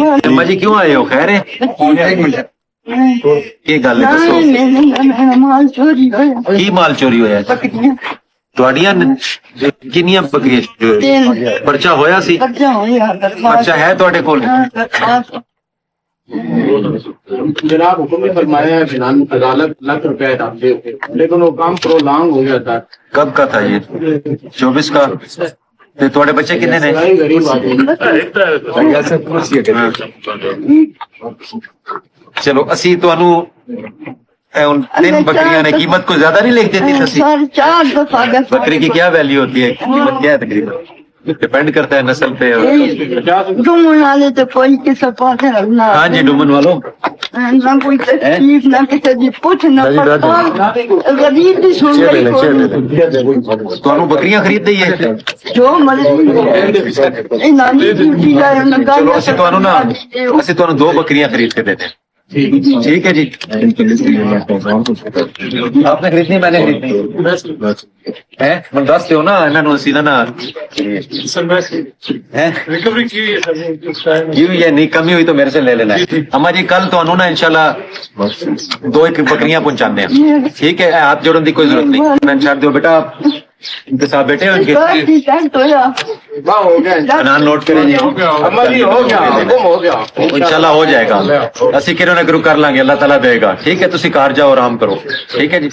अम्मा जी क्यों आए हो? खैर है? की गल है दसो माल चोरी होया की माल चोरी होया बकरियां ਤੁਹਾਡੀਆਂ ਕਿੰਨੀਆਂ ਬੱਕਰੀਆਂ ਚੋਰੀ ਹੋਈਆਂ? ਪਰਚਾ ਹੋਇਆ ਸੀ? कब्जा होया ਪਰਚਾ ਹੈ ਤੁਹਾਡੇ ਕੋਲ? जनाब हुक्म ने फरमाया है फिलहाल अदालत लाख रुपए दाखिल थे लेकिन वो काम प्रोलॉन्ग हो गया था। कब का था ये? 24 का। ਤੇ ਤੁਹਾਡੇ ਬੱਚੇ ਕਿੰਨੇ ਨੇ? सारी गरीब आदमी ਚਲੋ ਅਸੀਂ ਤੁਹਾਨੂੰ ਇਹ ਹੁਣ 3 बकरियां ने कीमत को ज्यादा नहीं लिख देती ससी? सर चार दफा बकरी की क्या वैल्यू होती है? कीमत क्या है तकरीबन? डिपेंड करता है नस्ल पे। डूमन वाले तो कोई किसी पास रखना हाँ जी डुमन वालों ना कोई तकलीफ ना किसी की पूछ ना पड़ताल गरीब की सुन रही ਤੁਹਾਨੂੰ ਬੱਕਰੀਆਂ ਖਰੀਦ ਦਈਏ? जो मर्जी ये नानी ड्यूटी का लगा ਚਲੋ ਅਸੀਂ ਤੁਹਾਨੂੰ ਨਾ ਅਸੀਂ ਤੁਹਾਨੂੰ 2 ਬੱਕਰੀਆਂ ਖਰੀਦ ਕੇ ਦੇ ਦੇ। ठीक है जी। आपने खरीदनी मैंने खरीदनी है मैं दस हो ना इन्होंने ਅਸੀਂ ना है क्यों ये नहीं कमी हुई तो मेरे से ले लेना है। अम्मा जी कल तो ना इंशाल्लाह 2 बकरियां पहुंचाने हैं। ठीक है हाथ जोड़ने की कोई जरूरत नहीं। मैं छाड़ दो बेटा इंतजाम बेटे उनके हो गया नाम नोट करें जी। अम्मा जी हो गया हुक्म हो गया इंशाल्लाह हो जाएगा। ਅਸੀਂ ਕਿਰੋ ਨਾ ਕਿਰੋ ਕਰ ਲਾਂਗੇ अल्लाह ताला देगा। ठीक है तुसी घर जाओ आराम करो। ठीक है जी।